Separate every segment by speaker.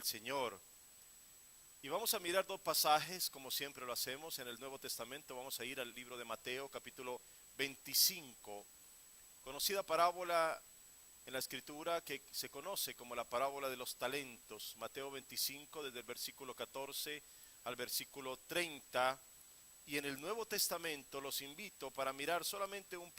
Speaker 1: Señor. Y vamos a mirar dos pasajes, como siempre lo hacemos, en el Nuevo Testamento. Vamos a ir al libro de Mateo, capítulo 25, conocida parábola en la Escritura que se conoce como la parábola de los talentos. Mateo 25, desde el versículo 14 al versículo 30. Y en el Nuevo Testamento los invito para mirar solamente una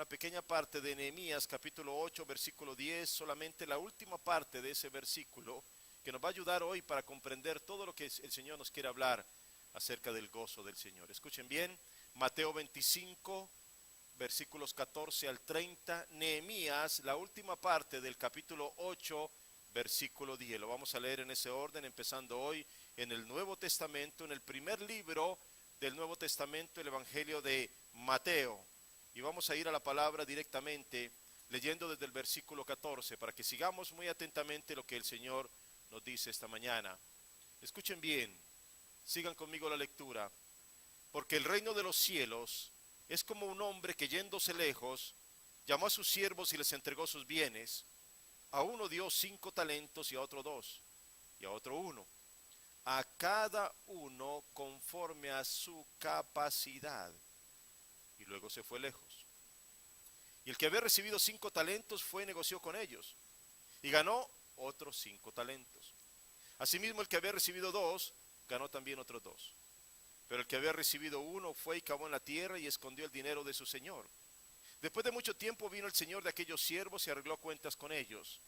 Speaker 1: pequeña parte de Nehemías, capítulo 8, versículo 10, solamente la última parte de ese versículo, que nos va a ayudar hoy para comprender todo lo que el Señor nos quiere hablar acerca del gozo del Señor. Escuchen bien, Mateo 25, versículos 14 al 30, Nehemías, la última parte del capítulo 8, versículo 10. Lo vamos a leer en ese orden, empezando hoy en el Nuevo Testamento, en el primer libro del Nuevo Testamento, el Evangelio de Mateo. Y vamos a ir a la palabra directamente, leyendo desde el versículo 14, para que sigamos muy atentamente lo que el Señor nos dice esta mañana. Escuchen bien, sigan conmigo la lectura. Porque el reino de los cielos es como un hombre que, yéndose lejos, llamó a sus siervos y les entregó sus bienes. A uno dio 5 talentos y a otro 2, y a otro 1, a cada uno conforme a su capacidad. Y luego se fue lejos. Y el que había recibido 5 talentos fue y negoció con ellos, y ganó otros 5 talentos. Asimismo, el que había recibido 2, ganó también otros 2. Pero el que había recibido 1 fue y cavó en la tierra y escondió el dinero de su señor. Después de mucho tiempo vino el señor de aquellos siervos y arregló cuentas con ellos.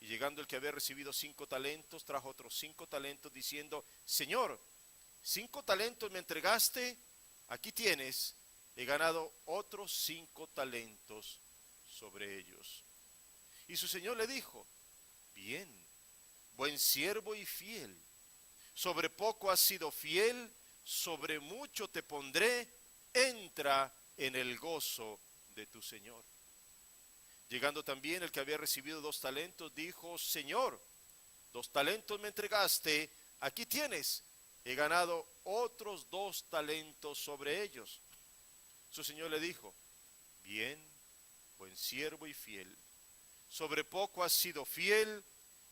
Speaker 1: Y llegando el que había recibido 5 talentos, trajo otros 5 talentos, diciendo: Señor, 5 talentos me entregaste, aquí tienes, he ganado otros 5 talentos sobre ellos. Y su señor le dijo: Bien, buen siervo y fiel, sobre poco has sido fiel, sobre mucho te pondré, entra en el gozo de tu señor. Llegando también el que había recibido 2 talentos, dijo: Señor, 2 talentos me entregaste, aquí tienes, he ganado otros 2 talentos sobre ellos. Su señor le dijo: Bien, buen siervo y fiel, sobre poco has sido fiel,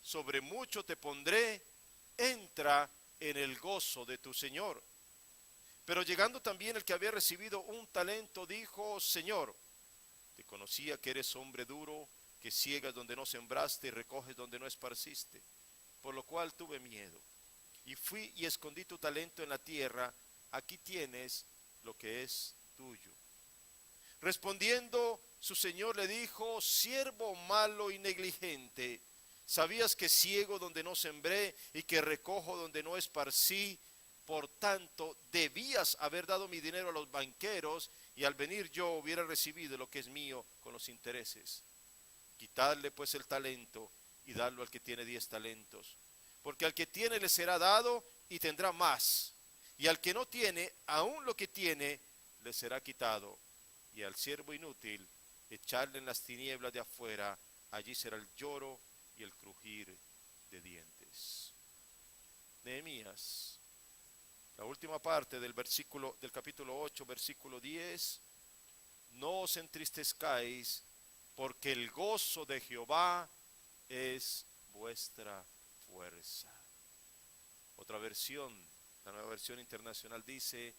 Speaker 1: sobre mucho te pondré, entra en el gozo de tu señor. Pero llegando también el que había recibido 1 talento, dijo: Señor, te conocía que eres hombre duro, que ciegas donde no sembraste y recoges donde no esparciste, por lo cual tuve miedo, y fui y escondí tu talento en la tierra, aquí tienes lo que es tuyo. Respondiendo su señor le dijo: Siervo malo y negligente, sabías que ciego donde no sembré y que recojo donde no esparcí, por tanto debías haber dado mi dinero a los banqueros, y al venir yo hubiera recibido lo que es mío con los intereses. Quitadle pues el talento y dadlo al que tiene 10 talentos, porque al que tiene le será dado y tendrá más, y al que no tiene, aún lo que tiene le será quitado. Y al siervo inútil echarle en las tinieblas de afuera, allí será el lloro y el crujir de dientes. Nehemías, la última parte del capítulo 8, versículo 10. No os entristezcáis, porque el gozo de Jehová es vuestra fuerza. Otra versión, la Nueva Versión Internacional, dice: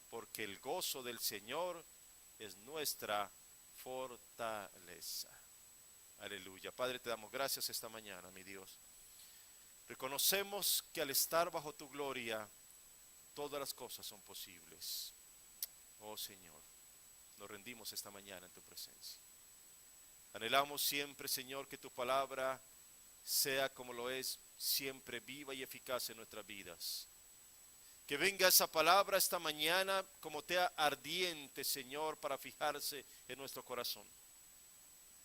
Speaker 1: porque el gozo del Señor es nuestra fortaleza. Aleluya. Padre, te damos gracias esta mañana, mi Dios. Reconocemos que al estar bajo tu gloria, todas las cosas son posibles. Oh Señor, nos rendimos esta mañana en tu presencia. Anhelamos siempre, Señor, que tu palabra sea, como lo es, siempre viva y eficaz en nuestras vidas. Que venga esa palabra esta mañana como tea ardiente, Señor, para fijarse en nuestro corazón.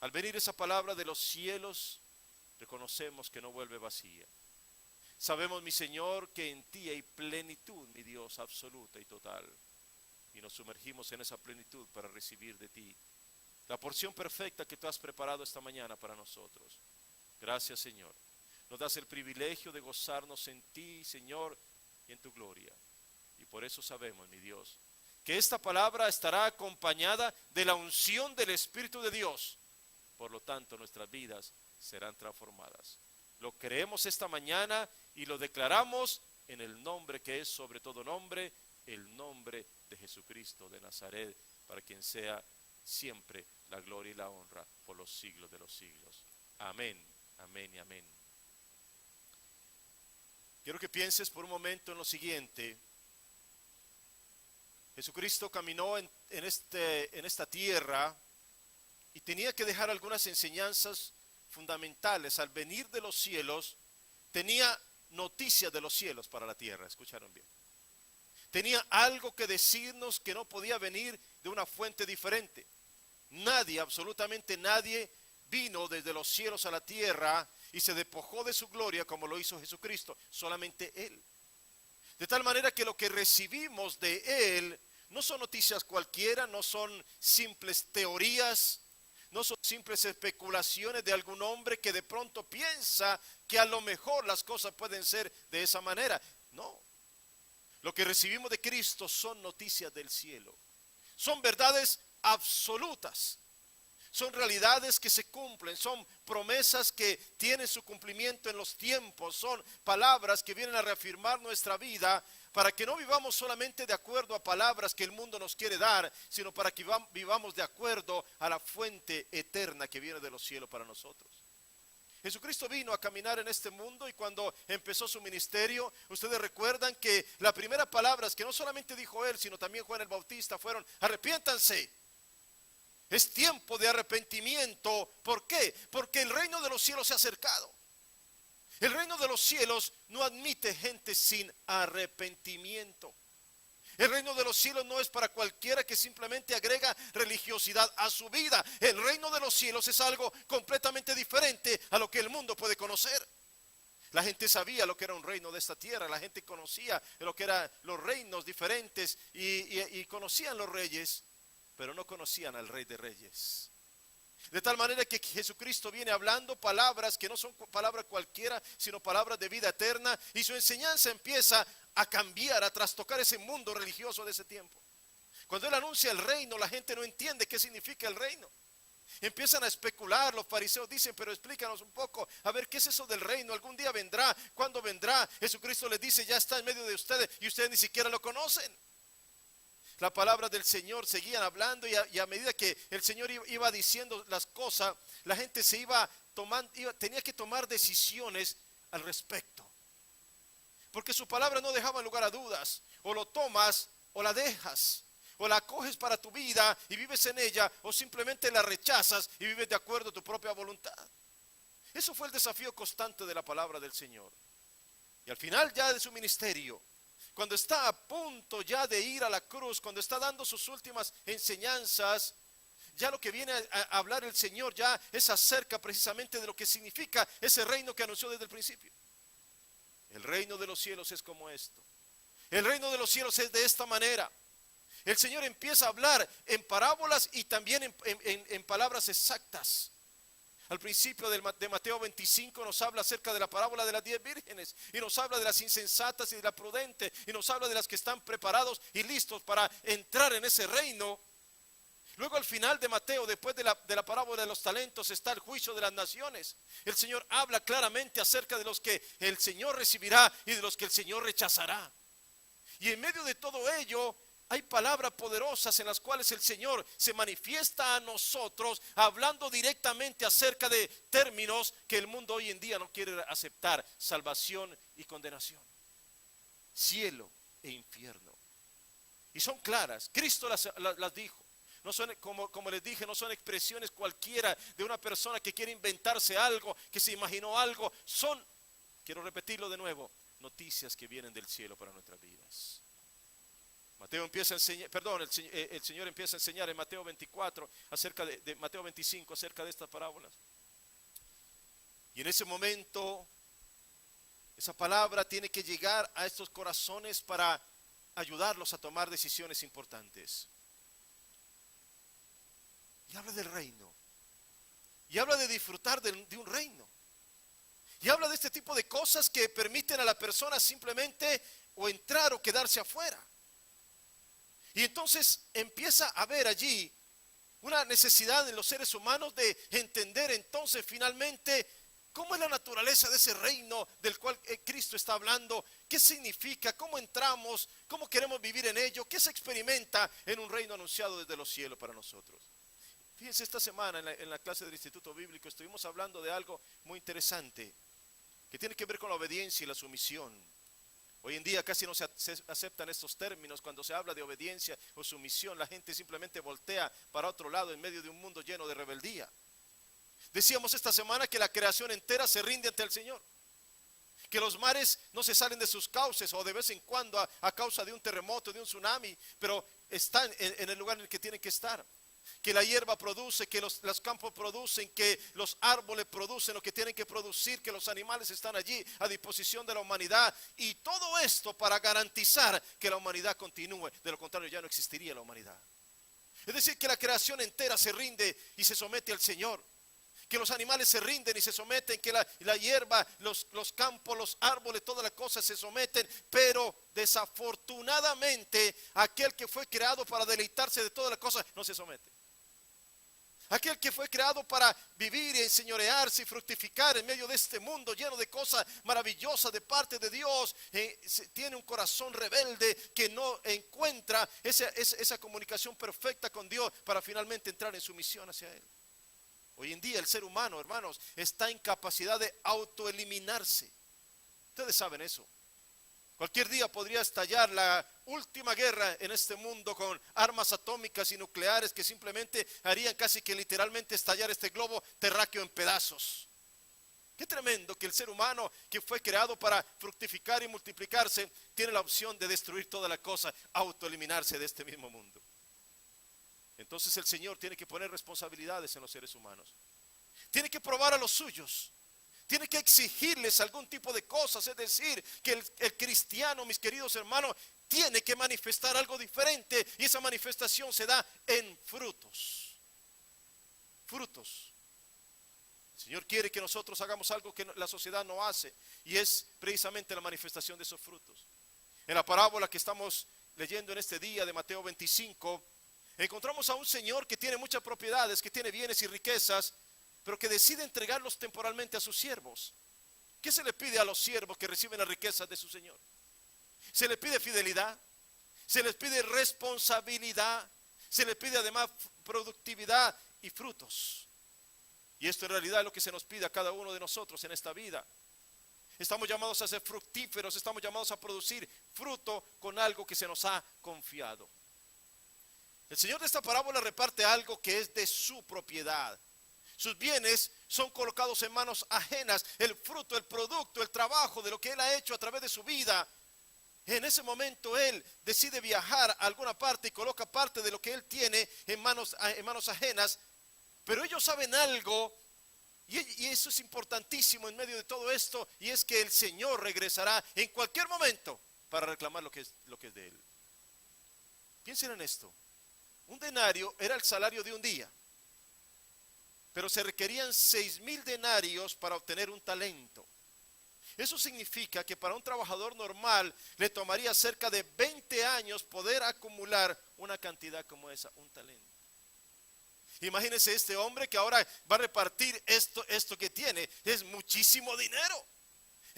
Speaker 1: Al venir esa palabra de los cielos, reconocemos que no vuelve vacía. Sabemos, mi Señor, que en ti hay plenitud, mi Dios, absoluta y total. Y nos sumergimos en esa plenitud para recibir de ti la porción perfecta que tú has preparado esta mañana para nosotros. Gracias, Señor. Nos das el privilegio de gozarnos en ti, Señor, y en tu gloria. Y por eso sabemos, mi Dios, que esta palabra estará acompañada de la unción del Espíritu de Dios. Por lo tanto, nuestras vidas serán transformadas. Lo creemos esta mañana y lo declaramos en el nombre que es sobre todo nombre, el nombre de Jesucristo de Nazaret, para quien sea siempre la gloria y la honra por los siglos de los siglos. Amén, amén y amén. Quiero que pienses por un momento en lo siguiente. Jesucristo caminó en esta tierra y tenía que dejar algunas enseñanzas fundamentales. Al venir de los cielos, tenía noticias de los cielos para la tierra. ¿Escucharon bien? Tenía algo que decirnos que no podía venir de una fuente diferente. Nadie, absolutamente nadie, vino desde los cielos a la tierra y se despojó de su gloria como lo hizo Jesucristo. Solamente Él. De tal manera que lo que recibimos de Él no son noticias cualquiera, no son simples teorías, no son simples especulaciones de algún hombre que de pronto piensa que a lo mejor las cosas pueden ser de esa manera. No. Lo que recibimos de Cristo son noticias del cielo. Son verdades absolutas. Son realidades que se cumplen, son promesas que tienen su cumplimiento en los tiempos, son palabras que vienen a reafirmar nuestra vida para que no vivamos solamente de acuerdo a palabras que el mundo nos quiere dar, sino para que vivamos de acuerdo a la fuente eterna que viene de los cielos para nosotros. Jesucristo vino a caminar en este mundo y cuando empezó su ministerio, ustedes recuerdan que las primeras palabras que no solamente dijo él, sino también Juan el Bautista fueron: arrepiéntanse. Es tiempo de arrepentimiento. ¿Por qué? Porque el reino de los cielos se ha acercado. El reino de los cielos no admite gente sin arrepentimiento. El reino de los cielos no es para cualquiera que simplemente agrega religiosidad a su vida. El reino de los cielos es algo completamente diferente a lo que el mundo puede conocer. La gente sabía lo que era un reino de esta tierra. La gente conocía lo que eran los reinos diferentes y conocían los reyes, pero no conocían al Rey de Reyes. De tal manera que Jesucristo viene hablando palabras que no son palabras cualquiera, sino palabras de vida eterna, y su enseñanza empieza a cambiar, a trastocar ese mundo religioso de ese tiempo. Cuando él anuncia el reino, la gente no entiende qué significa el reino. Empiezan a especular, los fariseos dicen: pero explícanos un poco, a ver, ¿qué es eso del reino? ¿Algún día vendrá? ¿Cuándo vendrá? Jesucristo les dice: ya está en medio de ustedes y ustedes ni siquiera lo conocen. La palabra del Señor seguían hablando y a medida que el Señor iba diciendo las cosas, la gente se iba tomando, tenía que tomar decisiones al respecto. Porque su palabra no dejaba lugar a dudas. O lo tomas o la dejas. O la acoges para tu vida y vives en ella, o simplemente la rechazas y vives de acuerdo a tu propia voluntad. Eso fue el desafío constante de la palabra del Señor. Y al final ya de su ministerio, cuando está a punto ya de ir a la cruz, cuando está dando sus últimas enseñanzas, ya lo que viene a hablar el Señor ya es acerca precisamente de lo que significa ese reino que anunció desde el principio. El reino de los cielos es como esto. El reino de los cielos es de esta manera. El Señor empieza a hablar en parábolas y también en palabras exactas. Al principio de Mateo 25 nos habla acerca de la parábola de las 10 vírgenes y nos habla de las insensatas y de las prudentes y nos habla de las que están preparados y listos para entrar en ese reino. Luego al final de Mateo, después de la parábola de los talentos, está el juicio de las naciones. El Señor habla claramente acerca de los que el Señor recibirá y de los que el Señor rechazará. Y en medio de todo ello hay palabras poderosas en las cuales el Señor se manifiesta a nosotros hablando directamente acerca de términos que el mundo hoy en día no quiere aceptar: salvación y condenación, cielo e infierno. Y son claras, Cristo las dijo. No son, como les dije, no son expresiones cualquiera de una persona que quiere inventarse algo, que se imaginó algo. Son, quiero repetirlo de nuevo, noticias que vienen del cielo para nuestras vidas. Mateo empieza a enseñar, el Señor empieza a enseñar en Mateo 24 acerca de Mateo 25 acerca de estas parábolas. Y en ese momento esa palabra tiene que llegar a estos corazones para ayudarlos a tomar decisiones importantes. Y habla del reino. Y habla de disfrutar de un reino. Y habla de este tipo de cosas que permiten a la persona simplemente o entrar o quedarse afuera. Y entonces empieza a haber allí una necesidad en los seres humanos de entender entonces finalmente ¿Cómo es la naturaleza de ese reino del cual Cristo está hablando? ¿Qué significa? ¿Cómo entramos? ¿Cómo queremos vivir en ello? ¿Qué se experimenta en un reino anunciado desde los cielos para nosotros? Fíjense, esta semana en la clase del Instituto Bíblico estuvimos hablando de algo muy interesante que tiene que ver con la obediencia y la sumisión. Hoy en día casi no se aceptan estos términos. Cuando se habla de obediencia o sumisión, la gente simplemente voltea para otro lado en medio de un mundo lleno de rebeldía. Decíamos esta semana que la creación entera se rinde ante el Señor, que los mares no se salen de sus cauces o de vez en cuando a causa de un terremoto, de un tsunami, pero están en el lugar en el que tienen que estar. Que la hierba produce, que los campos producen, que los árboles producen lo que tienen que producir, que los animales están allí a disposición de la humanidad. Y todo esto para garantizar que la humanidad continúe. De lo contrario ya no existiría la humanidad. Es decir, que la creación entera se rinde y se somete al Señor. Que los animales se rinden y se someten, que la hierba, los campos, los árboles, todas las cosas se someten, pero desafortunadamente aquel que fue creado para deleitarse de todas las cosas no se somete. Aquel que fue creado para vivir y enseñorearse y fructificar en medio de este mundo lleno de cosas maravillosas de parte de Dios, tiene un corazón rebelde que no encuentra esa comunicación perfecta con Dios para finalmente entrar en sumisión hacia Él. Hoy en día el ser humano, hermanos, está en capacidad de autoeliminarse. Ustedes saben eso. Cualquier día podría estallar la última guerra en este mundo con armas atómicas y nucleares que simplemente harían casi que literalmente estallar este globo terráqueo en pedazos. Qué tremendo que el ser humano, que fue creado para fructificar y multiplicarse, tiene la opción de destruir toda la cosa, autoeliminarse de este mismo mundo. Entonces el Señor tiene que poner responsabilidades en los seres humanos. Tiene que probar a los suyos. Tiene que exigirles algún tipo de cosas. Es decir, que el cristiano, mis queridos hermanos, tiene que manifestar algo diferente. Y esa manifestación se da en frutos. Frutos. El Señor quiere que nosotros hagamos algo que la sociedad no hace. Y es precisamente la manifestación de esos frutos. En la parábola que estamos leyendo en este día de Mateo 25, encontramos a un señor que tiene muchas propiedades, que tiene bienes y riquezas, pero que decide entregarlos temporalmente a sus siervos. ¿Qué se le pide a los siervos que reciben las riquezas de su señor? Se les pide fidelidad, se les pide responsabilidad, se les pide además productividad y frutos. Y esto en realidad es lo que se nos pide a cada uno de nosotros en esta vida. Estamos llamados a ser fructíferos, estamos llamados a producir fruto con algo que se nos ha confiado. El Señor de esta parábola reparte algo que es de su propiedad. Sus bienes son colocados en manos ajenas. El fruto, el producto, el trabajo de lo que Él ha hecho a través de su vida. En ese momento Él decide viajar a alguna parte y coloca parte de lo que Él tiene en manos ajenas. Pero ellos saben algo, y eso es importantísimo en medio de todo esto, y es que el Señor regresará en cualquier momento para reclamar lo que es de Él. Piensen en esto. Un denario era el salario de un día, pero se requerían 6,000 denarios para obtener un talento. Eso significa que para un trabajador normal le tomaría cerca de 20 años poder acumular una cantidad como esa, un talento. Imagínense este hombre que ahora va a repartir esto que tiene, es muchísimo dinero.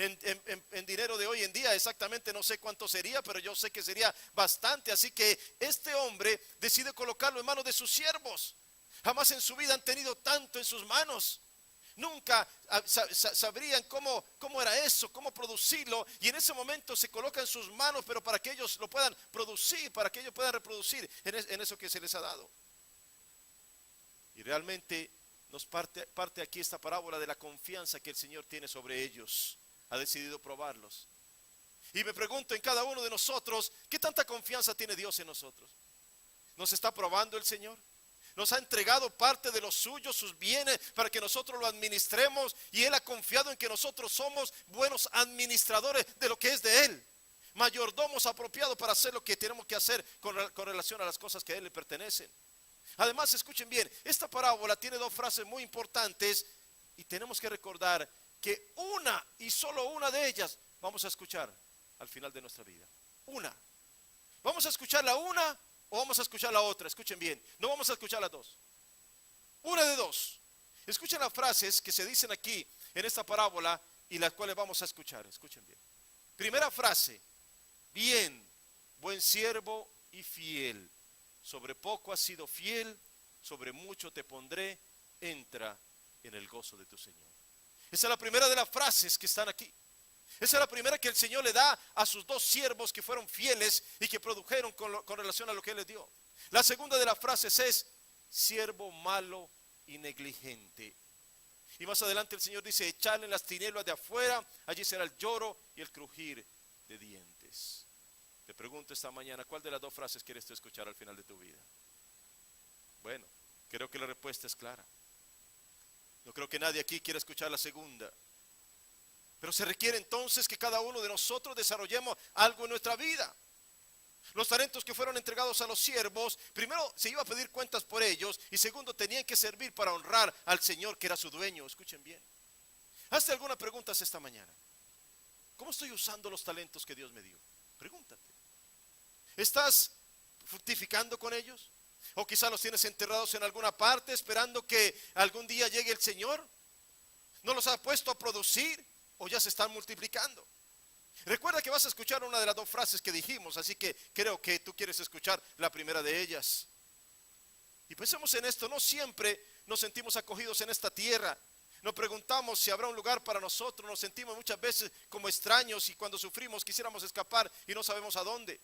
Speaker 1: En dinero de hoy en día exactamente no sé cuánto sería, pero yo sé que sería bastante. Así que este hombre decide colocarlo en manos de sus siervos. Jamás en su vida han tenido tanto en sus manos. Nunca sabrían cómo era eso, cómo producirlo. Y en ese momento se coloca en sus manos, pero para que ellos lo puedan producir, para que ellos puedan reproducir en eso que se les ha dado. Y realmente nos parte aquí esta parábola de la confianza que el Señor tiene sobre ellos. Ha decidido probarlos. Y me pregunto en cada uno de nosotros, ¿qué tanta confianza tiene Dios en nosotros? ¿Nos está probando el Señor? Nos ha entregado parte de lo suyo, sus bienes, para que nosotros lo administremos. Y Él ha confiado en que nosotros somos buenos administradores de lo que es de Él. Mayordomos apropiados para hacer lo que tenemos que hacer con relación a las cosas que a Él le pertenecen. Además, escuchen bien, esta parábola tiene dos frases muy importantes y tenemos que recordar que una y solo una de ellas vamos a escuchar al final de nuestra vida. Una. ¿Vamos a escuchar la una o vamos a escuchar la otra? Escuchen bien, no vamos a escuchar las dos. Una de dos. Escuchen las frases que se dicen aquí en esta parábola y las cuales vamos a escuchar. Escuchen bien. Primera frase: bien, buen siervo y fiel. Sobre poco has sido fiel, sobre mucho te pondré, entra en el gozo de tu Señor. Esa es la primera de las frases que están aquí. Esa es la primera que el Señor le da a sus dos siervos que fueron fieles y que produjeron con relación a lo que Él les dio. La segunda de las frases es: siervo malo y negligente. Y más adelante el Señor dice: echadle en las tinieblas de afuera, allí será el lloro y el crujir de dientes. Te pregunto esta mañana, ¿cuál de las dos frases quieres tú escuchar al final de tu vida? Bueno, creo que la respuesta es clara. No creo que nadie aquí quiera escuchar la segunda. Pero se requiere entonces que cada uno de nosotros desarrollemos algo en nuestra vida. Los talentos que fueron entregados a los siervos, primero se iba a pedir cuentas por ellos, y segundo tenían que servir para honrar al Señor que era su dueño. Escuchen bien. Hazte algunas preguntas esta mañana. ¿Cómo estoy usando los talentos que Dios me dio? Pregúntate. ¿Estás fructificando con ellos? ¿O quizás los tienes enterrados en alguna parte esperando que algún día llegue el Señor? ¿No los has puesto a producir o ya se están multiplicando? Recuerda que vas a escuchar una de las dos frases que dijimos, así que creo que tú quieres escuchar la primera de ellas. Y pensemos en esto: no siempre nos sentimos acogidos en esta tierra. Nos preguntamos si habrá un lugar para nosotros. Nos sentimos muchas veces como extraños, y cuando sufrimos quisiéramos escapar y no sabemos a dónde.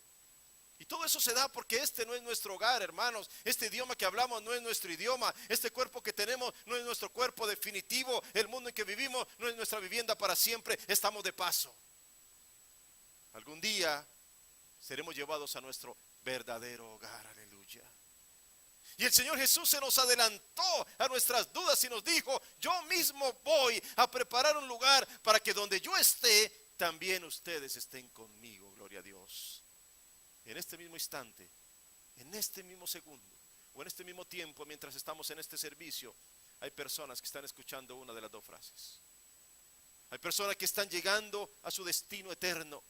Speaker 1: Y todo eso se da porque este no es nuestro hogar, hermanos. Este idioma que hablamos no es nuestro idioma. Este cuerpo que tenemos no es nuestro cuerpo definitivo. El mundo en que vivimos no es nuestra vivienda para siempre. Estamos de paso. Algún día seremos llevados a nuestro verdadero hogar. Aleluya. Y el Señor Jesús se nos adelantó a nuestras dudas y nos dijo: yo mismo voy a preparar un lugar para que donde yo esté, también ustedes estén conmigo. Gloria a Dios. En este mismo instante, en este mismo segundo, o en este mismo tiempo, mientras estamos en este servicio, hay personas que están escuchando una de las dos frases. Hay personas que están llegando a su destino eterno.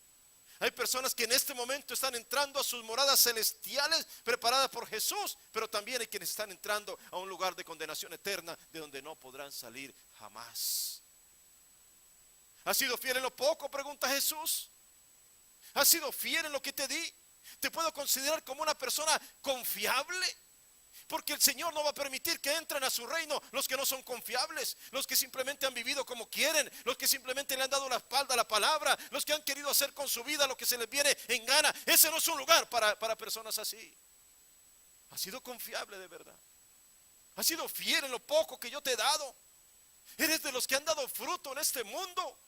Speaker 1: Hay personas que en este momento están entrando a sus moradas celestiales preparadas por Jesús, pero también hay quienes están entrando a un lugar de condenación eterna, de donde no podrán salir jamás. ¿Has sido fiel en lo poco?, pregunta Jesús. ¿Has sido fiel en lo que te di? ¿Te puedo considerar como una persona confiable? Porque el Señor no va a permitir que entren a su reino los que no son confiables, los que simplemente han vivido como quieren, los que simplemente le han dado la espalda a la palabra, los que han querido hacer con su vida lo que se les viene en gana. Ese no es un lugar para personas así. ¿Has sido confiable de verdad? ¿Has sido fiel en lo poco que yo te he dado? ¿Eres de los que han dado fruto en este mundo?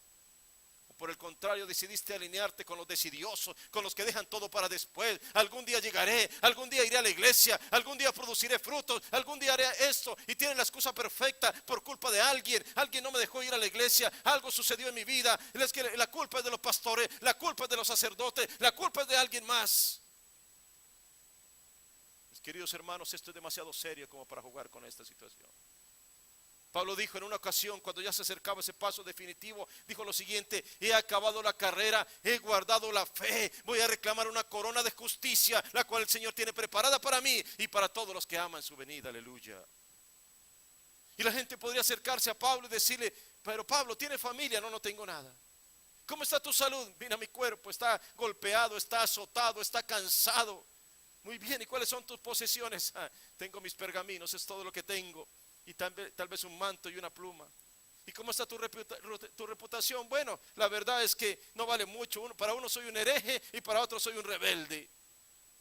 Speaker 1: Por el contrario, decidiste alinearte con los desidiosos, con los que dejan todo para después. Algún día llegaré, algún día iré a la iglesia, algún día produciré frutos, algún día haré esto, y tienen la excusa perfecta por culpa de alguien. Alguien no me dejó ir a la iglesia, algo sucedió en mi vida. Es que la culpa es de los pastores, la culpa es de los sacerdotes, la culpa es de alguien más. Mis queridos hermanos, esto es demasiado serio como para jugar con esta situación. Pablo dijo en una ocasión, cuando ya se acercaba ese paso definitivo, dijo lo siguiente: he acabado la carrera, he guardado la fe, voy a reclamar una corona de justicia, la cual el Señor tiene preparada para mí y para todos los que aman su venida. Aleluya. Y la gente podría acercarse a Pablo y decirle: pero Pablo, ¿tiene familia? No, no tengo nada. ¿Cómo está tu salud? Mira, mi cuerpo está golpeado, está azotado, está cansado. Muy bien, ¿y cuáles son tus posesiones? Tengo mis pergaminos, es todo lo que tengo. Y tal vez un manto y una pluma. ¿Y cómo está tu reputación? Bueno, la verdad es que no vale mucho. Para uno soy un hereje y para otro soy un rebelde.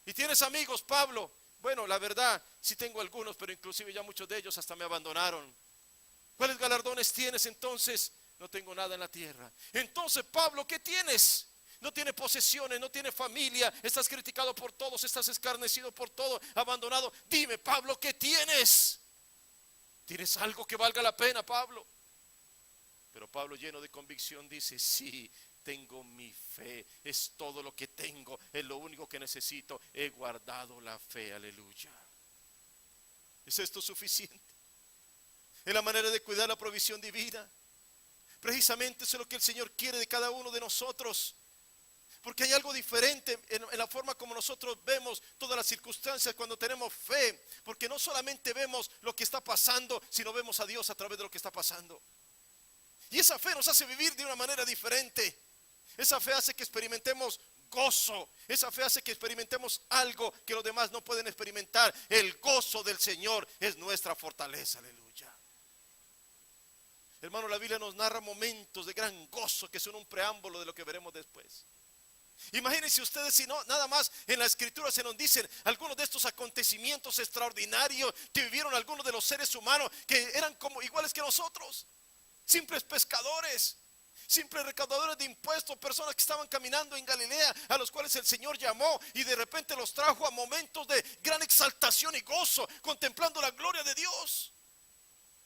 Speaker 1: ¿Y tienes amigos, Pablo? Bueno, la verdad, sí tengo algunos, pero inclusive ya muchos de ellos hasta me abandonaron. ¿Cuáles galardones tienes entonces? No tengo nada en la tierra. Entonces, Pablo, ¿qué tienes? No tienes posesiones, no tienes familia, estás criticado por todos, estás escarnecido por todo, abandonado. Dime, Pablo, ¿qué tienes? ¿Tienes algo que valga la pena, Pablo? Pero Pablo, lleno de convicción, dice: sí, tengo mi fe, es todo lo que tengo, es lo único que necesito, he guardado la fe. Aleluya. ¿Es esto suficiente? ¿Es la manera de cuidar la provisión divina? Precisamente eso es lo que el Señor quiere de cada uno de nosotros. Porque hay algo diferente en la forma como nosotros vemos todas las circunstancias cuando tenemos fe. Porque no solamente vemos lo que está pasando, sino vemos a Dios a través de lo que está pasando. Y esa fe nos hace vivir de una manera diferente. Esa fe hace que experimentemos gozo. Esa fe hace que experimentemos algo que los demás no pueden experimentar. El gozo del Señor es nuestra fortaleza. Aleluya. Hermano, la Biblia nos narra momentos de gran gozo que son un preámbulo de lo que veremos después. Imagínense ustedes si no, nada más en la escritura se nos dicen algunos de estos acontecimientos extraordinarios que vivieron algunos de los seres humanos que eran como iguales que nosotros, simples pescadores, simples recaudadores de impuestos, personas que estaban caminando en Galilea, a los cuales el Señor llamó y de repente los trajo a momentos de gran exaltación y gozo, contemplando la gloria de Dios.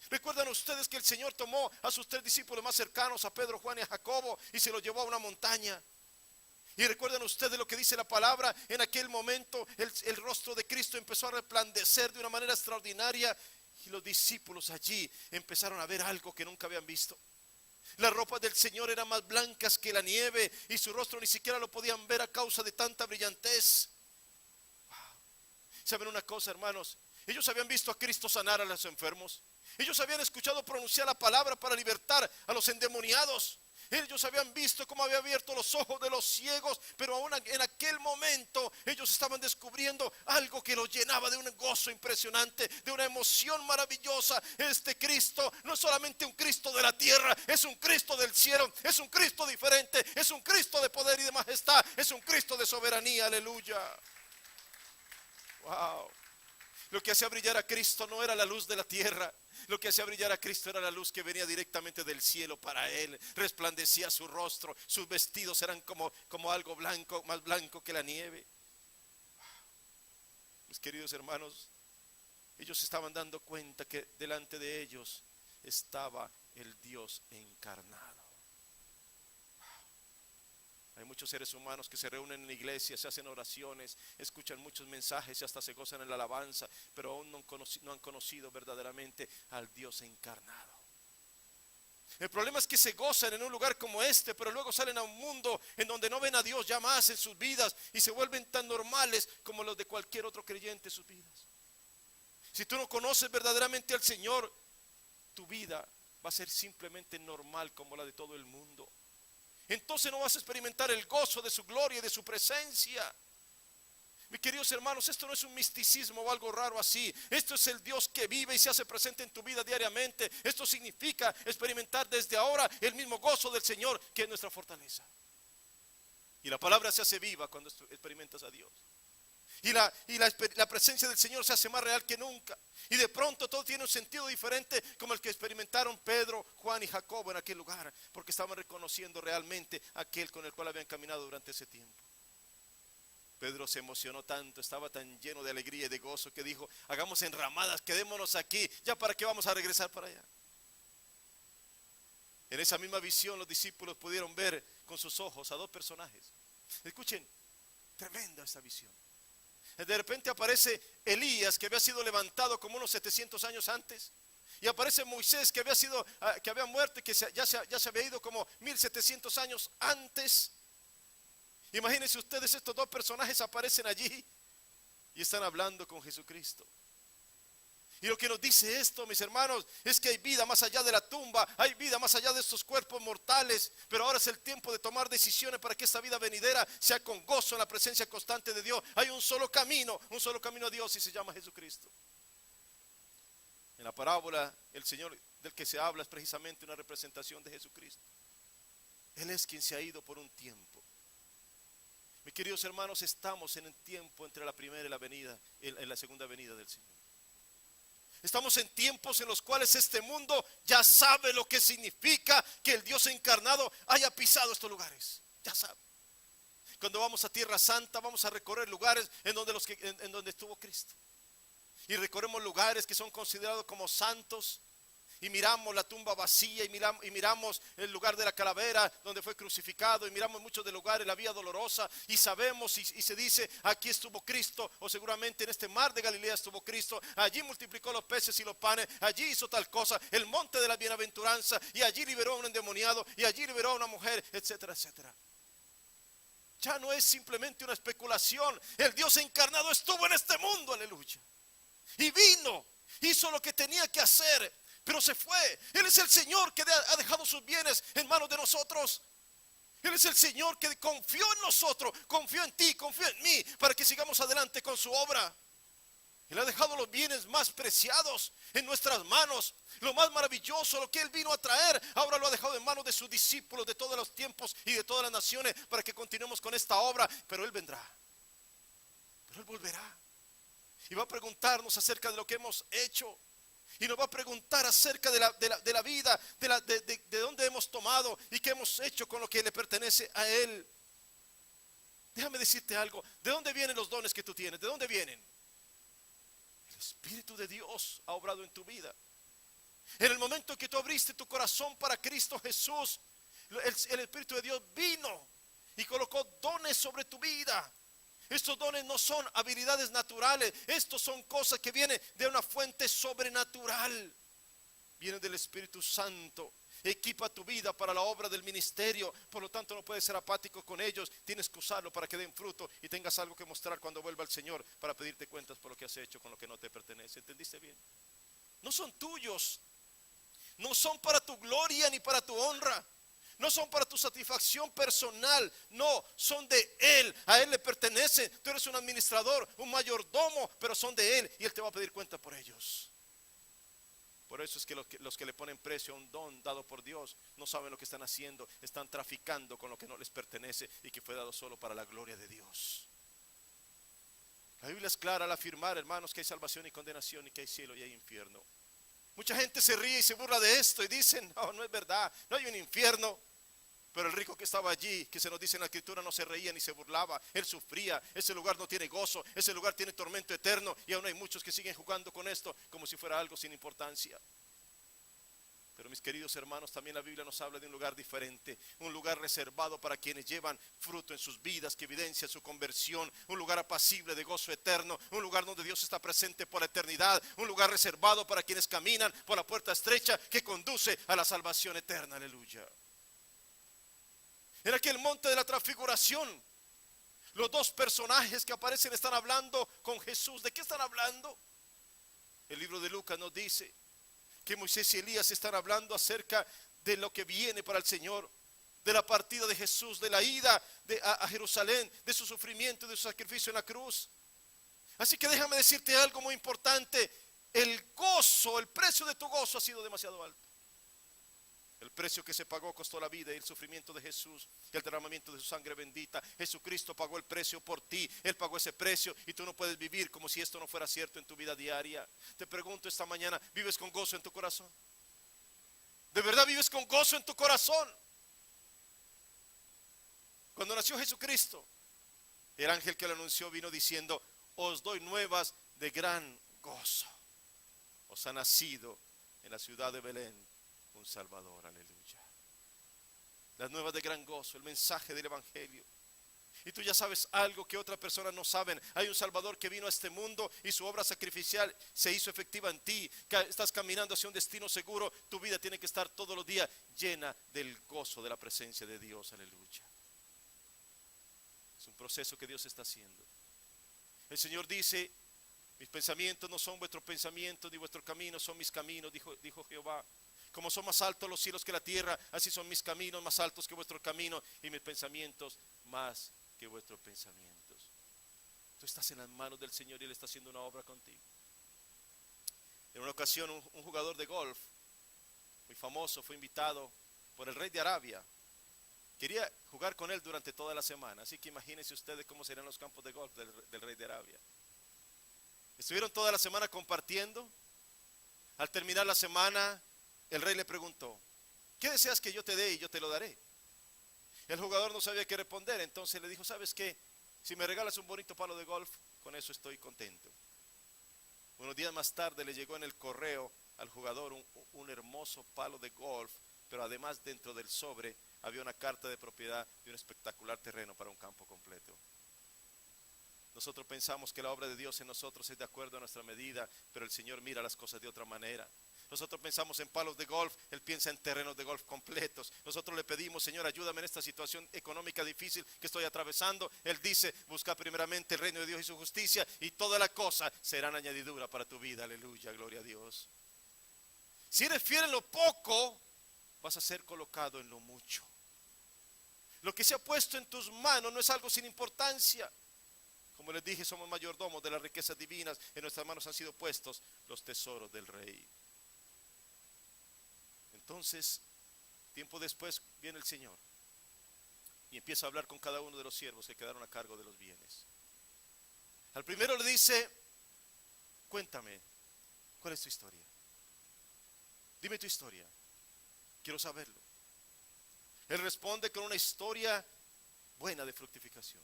Speaker 1: ¿Recuerdan ustedes que el Señor tomó a sus 3 discípulos más cercanos, a Pedro, Juan y a Jacobo, y se los llevó a una montaña? Y recuerdan ustedes lo que dice la palabra. En aquel momento el rostro de Cristo empezó a resplandecer de una manera extraordinaria, y los discípulos allí empezaron a ver algo que nunca habían visto. Las ropas del Señor eran más blancas que la nieve, y su rostro ni siquiera lo podían ver a causa de tanta brillantez. Wow. ¿Saben una cosa, hermanos? Ellos habían visto a Cristo sanar a los enfermos. Ellos habían escuchado pronunciar la palabra para libertar a los endemoniados. Ellos habían visto cómo había abierto los ojos de los ciegos, pero aún en aquel momento ellos estaban descubriendo algo que los llenaba de un gozo impresionante, de una emoción maravillosa. Este Cristo no es solamente un Cristo de la tierra, es un Cristo del cielo, es un Cristo diferente, es un Cristo de poder y de majestad, es un Cristo de soberanía. Aleluya. Wow. Lo que hacía brillar a Cristo no era la luz de la tierra. Lo que hacía brillar a Cristo era la luz que venía directamente del cielo para Él. Resplandecía su rostro, sus vestidos eran como algo blanco, más blanco que la nieve. Mis queridos hermanos, ellos estaban dando cuenta que delante de ellos estaba el Dios encarnado. Hay muchos seres humanos que se reúnen en la iglesia, se hacen oraciones, escuchan muchos mensajes y hasta se gozan en la alabanza, pero aún no han conocido verdaderamente al Dios encarnado. El problema es que se gozan en un lugar como este, pero luego salen a un mundo en donde no ven a Dios ya más en sus vidas y se vuelven tan normales como los de cualquier otro creyente en sus vidas. Si tú no conoces verdaderamente al Señor, tu vida va a ser simplemente normal como la de todo el mundo. Entonces no vas a experimentar el gozo de su gloria y de su presencia. Mis queridos hermanos, esto no es un misticismo o algo raro así. Esto es el Dios que vive y se hace presente en tu vida diariamente. Esto significa experimentar desde ahora el mismo gozo del Señor, que es nuestra fortaleza. Y la palabra se hace viva cuando experimentas a Dios. Y la presencia del Señor se hace más real que nunca. Y de pronto todo tiene un sentido diferente, como el que experimentaron Pedro, Juan y Jacobo en aquel lugar, porque estaban reconociendo realmente a aquel con el cual habían caminado durante ese tiempo. Pedro se emocionó tanto, estaba tan lleno de alegría y de gozo que dijo: hagamos enramadas, quedémonos aquí, ya para qué vamos a regresar para allá. En esa misma visión los discípulos pudieron ver con sus ojos a 2 personajes. Escuchen, tremenda esta visión. De repente aparece Elías, que había sido levantado como unos 700 años antes. Y aparece Moisés, que había muerto y que ya se había ido como 1700 años antes. Imagínense ustedes, estos 2 personajes aparecen allí y están hablando con Jesucristo. Y lo que nos dice esto, mis hermanos, es que hay vida más allá de la tumba, hay vida más allá de estos cuerpos mortales, pero ahora es el tiempo de tomar decisiones para que esta vida venidera sea con gozo en la presencia constante de Dios. Hay un solo camino a Dios y se llama Jesucristo. En la parábola, el Señor del que se habla es precisamente una representación de Jesucristo. Él es quien se ha ido por un tiempo. Mis queridos hermanos, estamos en el tiempo entre la primera y la segunda venida del Señor. Estamos en tiempos en los cuales este mundo ya sabe lo que significa que el Dios encarnado haya pisado estos lugares. Ya sabe. Cuando vamos a Tierra Santa, vamos a recorrer lugares en donde estuvo Cristo. Y recorremos lugares que son considerados como santos. Y miramos la tumba vacía y miramos el lugar de la calavera donde fue crucificado, y miramos muchos de lugares, la vía dolorosa, y sabemos y se dice: aquí estuvo Cristo, o seguramente en este mar de Galilea estuvo Cristo, allí multiplicó los peces y los panes, allí hizo tal cosa, el monte de la bienaventuranza, y allí liberó a un endemoniado, y allí liberó a una mujer, etcétera, etcétera. Ya no es simplemente una especulación, el Dios encarnado estuvo en este mundo, aleluya, y vino, hizo lo que tenía que hacer. pero se fue. Él es el Señor que ha dejado sus bienes en manos de nosotros. Él es el Señor que confió en nosotros, confió en ti, confió en mí, para que sigamos adelante con su obra. Él ha dejado los bienes más preciados en nuestras manos. Lo más maravilloso, lo que Él vino a traer, ahora lo ha dejado en manos de sus discípulos de todos los tiempos y de todas las naciones, para que continuemos con esta obra. Pero Él vendrá, pero Él volverá y va a preguntarnos acerca de lo que hemos hecho. Y nos va a preguntar acerca de la vida, de dónde hemos tomado y qué hemos hecho con lo que le pertenece a Él. Déjame decirte algo. ¿De dónde vienen los dones que tú tienes? ¿De dónde vienen? El Espíritu de Dios ha obrado en tu vida. En el momento en que tú abriste tu corazón para Cristo Jesús, el Espíritu de Dios vino y colocó dones sobre tu vida. Estos dones no son habilidades naturales. Estos son cosas que vienen de una fuente sobrenatural. Vienen del Espíritu Santo. Equipa tu vida para la obra del ministerio. Por lo tanto, no puedes ser apático con ellos. Tienes que usarlo para que den fruto y tengas algo que mostrar cuando vuelva el Señor, para pedirte cuentas por lo que has hecho con lo que no te pertenece. ¿Entendiste bien? No son tuyos. No son para tu gloria ni para tu honra. No son para tu satisfacción personal. No, son de Él. A Él le pertenecen. Tú eres un administrador, un mayordomo, pero son de Él y Él te va a pedir cuenta por ellos. Por eso es que los que le ponen precio a un don dado por Dios no saben lo que están haciendo. Están traficando con lo que no les pertenece y que fue dado solo para la gloria de Dios. La Biblia es clara al afirmar, hermanos, que hay salvación y condenación, y que hay cielo y hay infierno. Mucha gente se ríe y se burla de esto y dicen: no, no es verdad, no hay un infierno. Pero el rico que estaba allí, que se nos dice en la Escritura, no se reía ni se burlaba. Él sufría. Ese lugar no tiene gozo, ese lugar tiene tormento eterno. Y aún hay muchos que siguen jugando con esto como si fuera algo sin importancia. Pero mis queridos hermanos, también la Biblia nos habla de un lugar diferente, un lugar reservado para quienes llevan fruto en sus vidas, que evidencia su conversión, un lugar apacible de gozo eterno, un lugar donde Dios está presente por la eternidad, un lugar reservado para quienes caminan por la puerta estrecha que conduce a la salvación eterna. Aleluya. En aquel monte de la transfiguración, los dos personajes que aparecen están hablando con Jesús. ¿De qué están hablando? El libro de Lucas nos dice que Moisés y Elías están hablando acerca de lo que viene para el Señor, de la partida de Jesús, de la ida a Jerusalén, de su sufrimiento y de su sacrificio en la cruz. Así que déjame decirte algo muy importante. El gozo, el precio de tu gozo ha sido demasiado alto. El precio que se pagó costó la vida y el sufrimiento de Jesús y el derramamiento de su sangre bendita. Jesucristo pagó el precio por ti. Él pagó ese precio y tú no puedes vivir como si esto no fuera cierto en tu vida diaria. Te pregunto esta mañana, ¿vives con gozo en tu corazón? ¿De verdad vives con gozo en tu corazón? Cuando nació Jesucristo, el ángel que lo anunció vino diciendo: os doy nuevas de gran gozo. Os ha nacido en la ciudad de Belén un Salvador. Aleluya. Las nuevas de gran gozo, el mensaje del Evangelio. Y tú ya sabes algo que otras personas no saben. Hay un Salvador que vino a este mundo y su obra sacrificial se hizo efectiva en ti. Estás caminando hacia un destino seguro. Tu vida tiene que estar todos los días llena del gozo de la presencia de Dios. Aleluya. Es un proceso que Dios está haciendo. El Señor dice: mis pensamientos no son vuestros pensamientos, ni vuestros caminos son mis caminos, dijo Jehová. Como son más altos los cielos que la tierra, así son mis caminos más altos que vuestros caminos, y mis pensamientos más que vuestros pensamientos. Tú estás en las manos del Señor y Él está haciendo una obra contigo. En una ocasión un jugador de golf muy famoso fue invitado por el rey de Arabia. Quería jugar con él durante toda la semana. Así que imagínense ustedes cómo serían los campos de golf del rey de Arabia. Estuvieron toda la semana compartiendo. Al terminar la semana, el rey le preguntó: ¿qué deseas que yo te dé y yo te lo daré? El jugador no sabía qué responder, entonces le dijo: ¿sabes qué? Si me regalas un bonito palo de golf, con eso estoy contento. Unos días más tarde le llegó en el correo al jugador un hermoso palo de golf, pero además dentro del sobre había una carta de propiedad de un espectacular terreno para un campo completo. Nosotros pensamos que la obra de Dios en nosotros es de acuerdo a nuestra medida, pero el Señor mira las cosas de otra manera. Nosotros pensamos en palos de golf, Él piensa en terrenos de golf completos. Nosotros le pedimos: Señor, ayúdame en esta situación económica difícil que estoy atravesando. Él dice: busca primeramente el reino de Dios y su justicia, y toda la cosa serán añadidura para tu vida. Aleluya, gloria a Dios. Si eres fiel en lo poco, vas a ser colocado en lo mucho. Lo que se ha puesto en tus manos no es algo sin importancia. Como les dije, somos mayordomos de las riquezas divinas. En nuestras manos han sido puestos los tesoros del Rey. Entonces, tiempo después viene el Señor y empieza a hablar con cada uno de los siervos que quedaron a cargo de los bienes. Al primero le dice: cuéntame, ¿cuál es tu historia? Dime tu historia, quiero saberlo. Él responde con una historia buena de fructificación.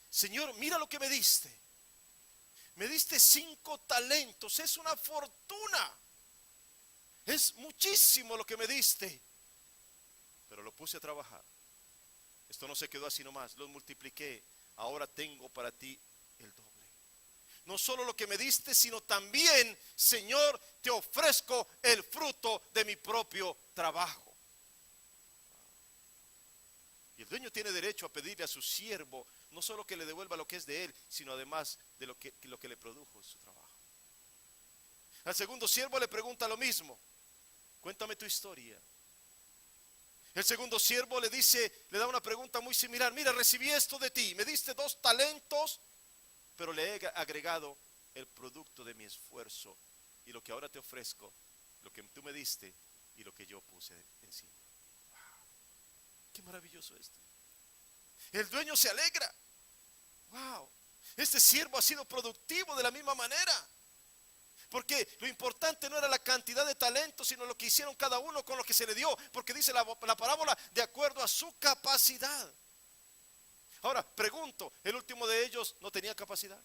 Speaker 1: Señor, mira lo que me diste. Me diste 5 talentos, es una fortuna. Es muchísimo lo que me diste. Pero lo puse a trabajar. Esto no se quedó así nomás, lo multipliqué. Ahora tengo para ti el doble. No solo lo que me diste, sino también, Señor, te ofrezco el fruto de mi propio trabajo. Y el dueño tiene derecho a pedirle a su siervo no solo que le devuelva lo que es de él, sino además de lo que le produjo en su trabajo. Al segundo siervo le pregunta lo mismo: cuéntame tu historia. El segundo siervo le da una pregunta muy similar: mira, recibí esto de ti, me diste 2 talentos, pero le he agregado el producto de mi esfuerzo, y lo que ahora te ofrezco, lo que tú me diste y lo que yo puse encima. Qué maravilloso esto. El dueño se alegra. Wow, este siervo ha sido productivo de la misma manera. Porque lo importante no era la cantidad de talentos, sino lo que hicieron cada uno con lo que se le dio. Porque dice la parábola, de acuerdo a su capacidad. Ahora, pregunto, ¿el último de ellos no tenía capacidad?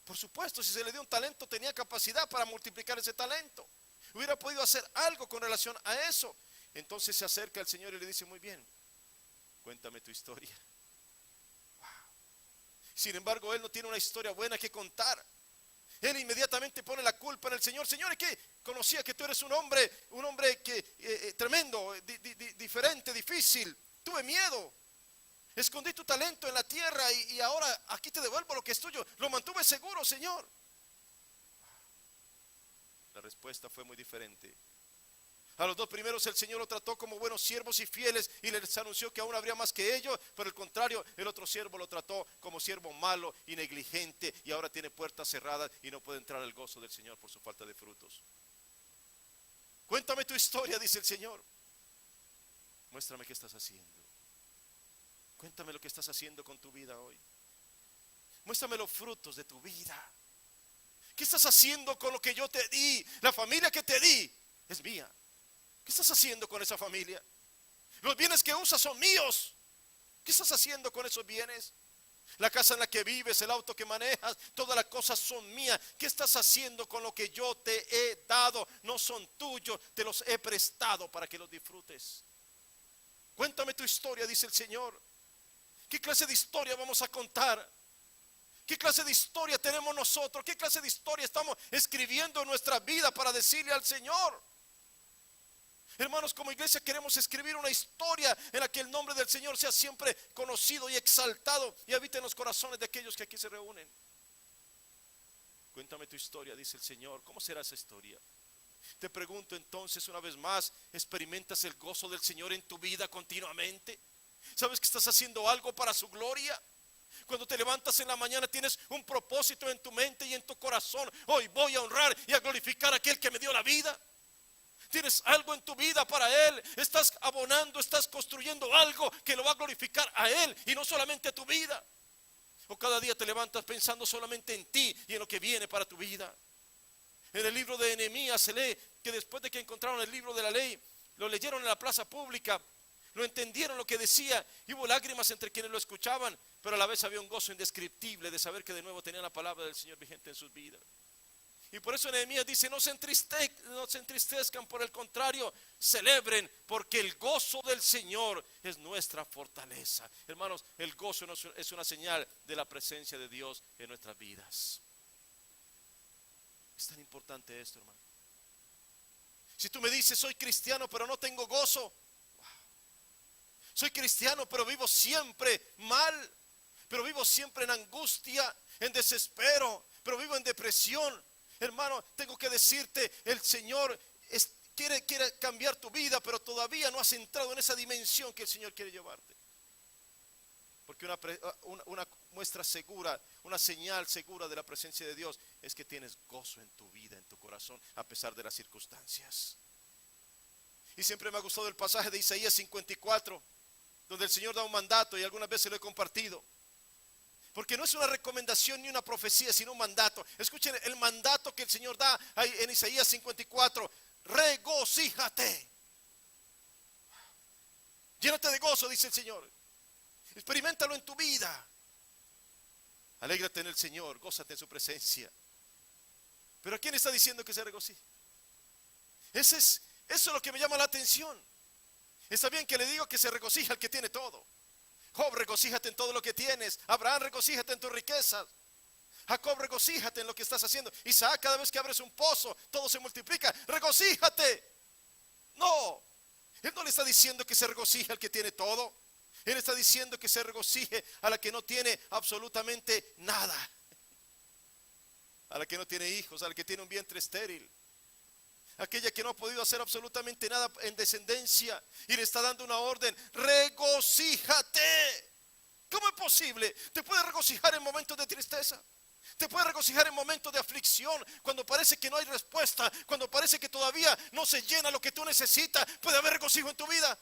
Speaker 1: Por supuesto, si se le dio un talento, tenía capacidad para multiplicar ese talento. Hubiera podido hacer algo con relación a eso. Entonces se acerca al Señor y le dice: muy bien, cuéntame tu historia. Wow. Sin embargo, él no tiene una historia buena que contar. Él inmediatamente pone la culpa en el Señor. Señor, es que conocía que tú eres un hombre que tremendo, diferente, difícil. Tuve miedo. Escondí tu talento en la tierra y ahora aquí te devuelvo lo que es tuyo. Lo mantuve seguro, Señor. La respuesta fue muy diferente. A los 2 primeros el Señor lo trató como buenos siervos y fieles y les anunció que aún habría más que ellos. Pero al contrario, el otro siervo lo trató como siervo malo y negligente, y ahora tiene puertas cerradas y no puede entrar al gozo del Señor por su falta de frutos. Cuéntame tu historia, dice el Señor. Muéstrame qué estás haciendo. Cuéntame lo que estás haciendo con tu vida hoy. Muéstrame los frutos de tu vida. ¿Qué estás haciendo con lo que yo te di? La familia que te di es mía. ¿Qué estás haciendo con esa familia? Los bienes que usas son míos. ¿Qué estás haciendo con esos bienes? La casa en la que vives, el auto que manejas, todas las cosas son mías. ¿Qué estás haciendo con lo que yo te he dado? No son tuyos, te los he prestado para que los disfrutes. Cuéntame tu historia, dice el Señor. ¿Qué clase de historia vamos a contar? ¿Qué clase de historia tenemos nosotros? ¿Qué clase de historia estamos escribiendo en nuestra vida para decirle al Señor? Hermanos, como iglesia queremos escribir una historia en la que el nombre del Señor sea siempre conocido y exaltado y habite en los corazones de aquellos que aquí se reúnen. Cuéntame tu historia, dice el Señor. ¿Cómo será esa historia? Te pregunto entonces una vez más, ¿experimentas el gozo del Señor en tu vida continuamente? ¿Sabes que estás haciendo algo para su gloria? Cuando te levantas en la mañana tienes un propósito en tu mente y en tu corazón. Hoy voy a honrar y a glorificar a aquel que me dio la vida. Tienes algo en tu vida para Él. Estás abonando, estás construyendo algo que lo va a glorificar a Él y no solamente a tu vida. O cada día te levantas pensando solamente en ti y en lo que viene para tu vida. En el libro de Nehemías se lee que después de que encontraron el libro de la ley, lo leyeron en la plaza pública, lo entendieron lo que decía, y hubo lágrimas entre quienes lo escuchaban, pero a la vez había un gozo indescriptible de saber que de nuevo tenían la palabra del Señor vigente en sus vidas. Y por eso Nehemías dice: no se entristezcan, por el contrario, celebren, porque el gozo del Señor es nuestra fortaleza. Hermanos, el gozo es una señal de la presencia de Dios en nuestras vidas. Es tan importante esto, hermano. Si tú me dices: soy cristiano pero no tengo gozo, wow. Soy cristiano pero vivo siempre mal, pero vivo siempre en angustia, en desespero, pero vivo en depresión. Hermano, tengo que decirte, el Señor quiere cambiar tu vida, pero todavía no has entrado en esa dimensión que el Señor quiere llevarte. Porque una muestra segura, una señal segura de la presencia de Dios es que tienes gozo en tu vida, en tu corazón, a pesar de las circunstancias. Y siempre me ha gustado el pasaje de Isaías 54, donde el Señor da un mandato, y algunas veces lo he compartido. Porque no es una recomendación ni una profecía, sino un mandato. Escuchen el mandato que el Señor da ahí en Isaías 54. Regocíjate. Llénate de gozo, dice el Señor. Experiméntalo en tu vida. Alégrate en el Señor, gózate en su presencia. Pero ¿a quién está diciendo que se regocije? Eso es lo que me llama la atención. Está bien que le digo que se regocija el que tiene todo. Job, regocíjate en todo lo que tienes. Abraham, regocíjate en tus riquezas. Jacob, regocíjate en lo que estás haciendo. Isaac, cada vez que abres un pozo, todo se multiplica. Regocíjate. No, él no le está diciendo que se regocije al que tiene todo. Él está diciendo que se regocije a la que no tiene absolutamente nada. A la que no tiene hijos, a la que tiene un vientre estéril. Aquella que no ha podido hacer absolutamente nada en descendencia y le está dando una orden: regocíjate. ¿Cómo es posible? Te puedes regocijar en momentos de tristeza, te puedes regocijar en momentos de aflicción, cuando parece que no hay respuesta, cuando parece que todavía no se llena lo que tú necesitas. Puede haber regocijo en tu vida.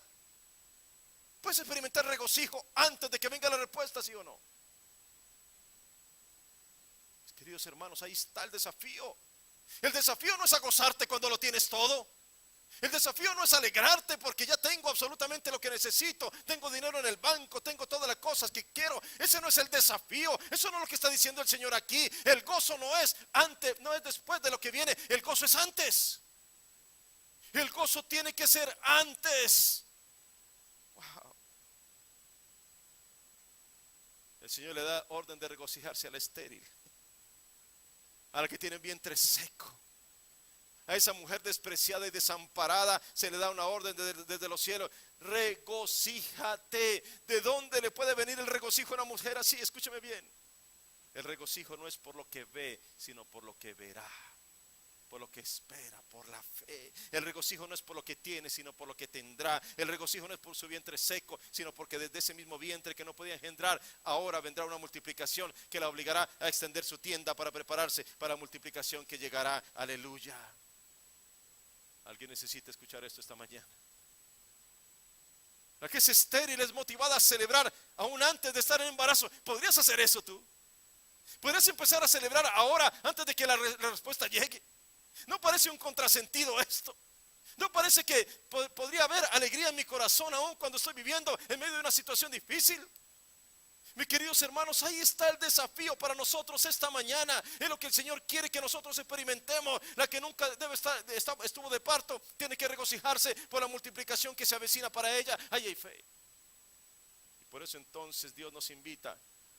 Speaker 1: Puedes experimentar regocijo antes de que venga la respuesta, ¿sí o no? Queridos hermanos, ahí está el desafío. El desafío no es a gozarte cuando lo tienes todo. El desafío no es alegrarte porque ya tengo absolutamente lo que necesito. Tengo dinero en el banco, tengo todas las cosas que quiero. Ese no es el desafío. Eso no es lo que está diciendo el Señor aquí. El gozo no es antes, no es después de lo que viene. El gozo es antes. El gozo tiene que ser antes. Wow. El Señor le da orden de regocijarse al estéril, a la que tiene vientre seco. A esa mujer despreciada y desamparada se le da una orden desde los cielos: regocíjate. ¿De dónde le puede venir el regocijo a una mujer así? Escúchame bien. El regocijo no es por lo que ve, sino por lo que verá, por lo que espera, por la fe. El regocijo no es por lo que tiene, sino por lo que tendrá. El regocijo no es por su vientre seco, sino porque desde ese mismo vientre que no podía engendrar, ahora vendrá una multiplicación que la obligará a extender su tienda para prepararse para la multiplicación que llegará. Aleluya. Alguien necesita escuchar esto esta mañana. La que es estéril es motivada a celebrar aún antes de estar en embarazo. ¿Podrías hacer eso tú? ¿Podrías empezar a celebrar ahora antes de que la respuesta llegue? ¿No parece un contrasentido esto? ¿No parece que podría haber alegría en mi corazón aún cuando estoy viviendo en medio de una situación difícil? Mis queridos hermanos, ahí está el desafío para nosotros esta mañana. Es lo que el Señor quiere que nosotros experimentemos. La que nunca estuvo de parto tiene que regocijarse por la multiplicación que se avecina para ella. Ahí hay fe. Y por eso entonces Dios nos invita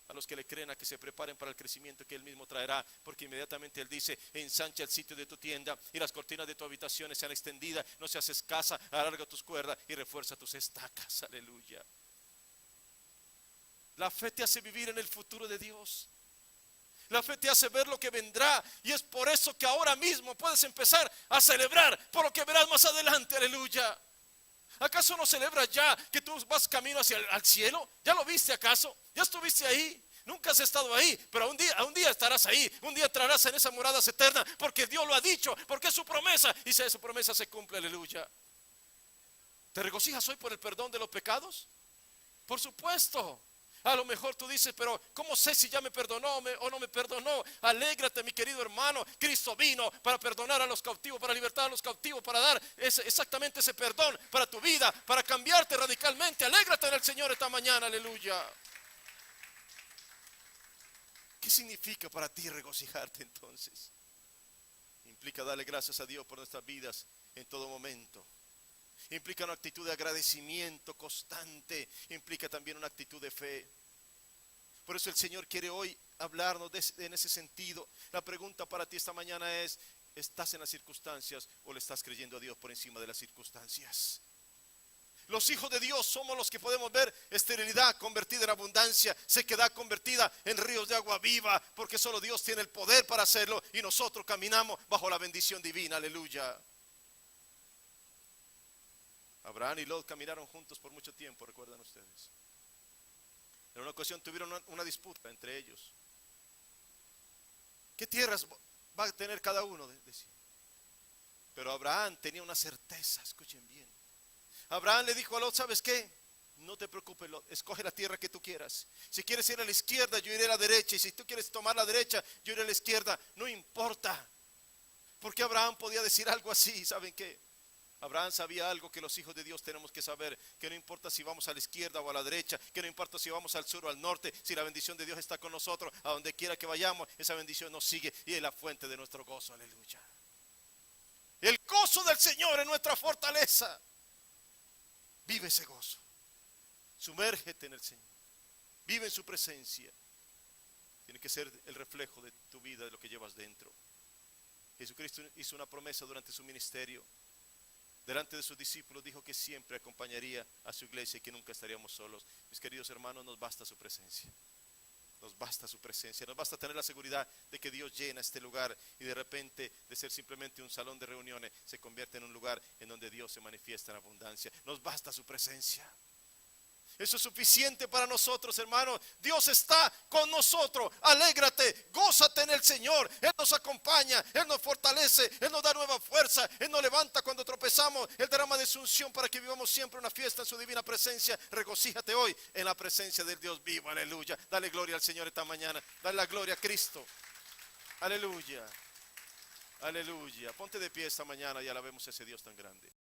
Speaker 1: a los que le creen a que se preparen para el crecimiento que Él mismo traerá, porque inmediatamente Él dice: ensancha el sitio de tu tienda y las cortinas de tu habitación sean extendidas, no seas escasa, alarga tus cuerdas y refuerza tus estacas. Aleluya. La fe te hace vivir en el futuro de Dios. La fe te hace ver lo que vendrá, y es por eso que ahora mismo puedes empezar a celebrar por lo que verás más adelante. Aleluya. ¿Acaso no celebras ya que tú vas camino hacia al cielo? ¿Ya lo viste acaso? ¿Ya estuviste ahí? Nunca has estado ahí, pero un día estarás ahí. Un día entrarás en esas moradas eternas, porque Dios lo ha dicho, porque es su promesa, y si esa promesa se cumple. Aleluya. ¿Te regocijas hoy por el perdón de los pecados? Por supuesto. A lo mejor tú dices: pero ¿cómo sé si ya me perdonó o no me perdonó? Alégrate, mi querido hermano. Cristo vino para perdonar a los cautivos, para libertar a los cautivos, para dar exactamente ese perdón para tu vida, para cambiarte radicalmente. Alégrate en el Señor esta mañana. Aleluya. ¿Qué significa para ti regocijarte entonces? Implica darle gracias a Dios por nuestras vidas en todo momento. Implica una actitud de agradecimiento constante. Implica también una actitud de fe. Por eso el Señor quiere hoy hablarnos en ese sentido. La pregunta para ti esta mañana es: ¿estás en las circunstancias o le estás creyendo a Dios por encima de las circunstancias? Los hijos de Dios somos los que podemos ver esterilidad convertida en abundancia, sequedad convertida en ríos de agua viva, porque solo Dios tiene el poder para hacerlo y nosotros caminamos bajo la bendición divina. Aleluya. Abraham y Lot caminaron juntos por mucho tiempo, recuerdan ustedes. En una ocasión tuvieron una disputa entre ellos. ¿Qué tierras va a tener cada uno? Decía. Pero Abraham tenía una certeza, escuchen bien. Abraham le dijo a Lot, ¿sabes qué? No te preocupes, Lot, escoge la tierra que tú quieras. Si quieres ir a la izquierda, yo iré a la derecha. Y si tú quieres tomar la derecha, yo iré a la izquierda. No importa. Porque Abraham podía decir algo así, ¿saben qué? Abraham sabía algo que los hijos de Dios tenemos que saber, que no importa si vamos a la izquierda o a la derecha, que no importa si vamos al sur o al norte, si la bendición de Dios está con nosotros, a donde quiera que vayamos, esa bendición nos sigue y es la fuente de nuestro gozo. Aleluya. El gozo del Señor es nuestra fortaleza. Vive ese gozo. Sumérgete en el Señor. Vive en su presencia. Tiene que ser el reflejo de tu vida, de lo que llevas dentro. Jesucristo hizo una promesa durante su ministerio. Delante de sus discípulos dijo que siempre acompañaría a su iglesia y que nunca estaríamos solos. Mis queridos hermanos, nos basta su presencia. Nos basta su presencia. Nos basta tener la seguridad de que Dios llena este lugar y de repente de ser simplemente un salón de reuniones se convierte en un lugar en donde Dios se manifiesta en abundancia. Nos basta su presencia. Eso es suficiente para nosotros, hermanos. Dios está con nosotros. Alégrate, gózate en el Señor. Él nos acompaña, Él nos fortalece, Él nos da nueva fuerza, Él nos levanta cuando tropezamos. Él derrama de su unción para que vivamos siempre una fiesta en su divina presencia. Regocíjate hoy en la presencia del Dios vivo. Aleluya. Dale gloria al Señor esta mañana. Dale la gloria a Cristo. Aleluya. Aleluya. Ponte de pie esta mañana y alabemos a ese Dios tan grande.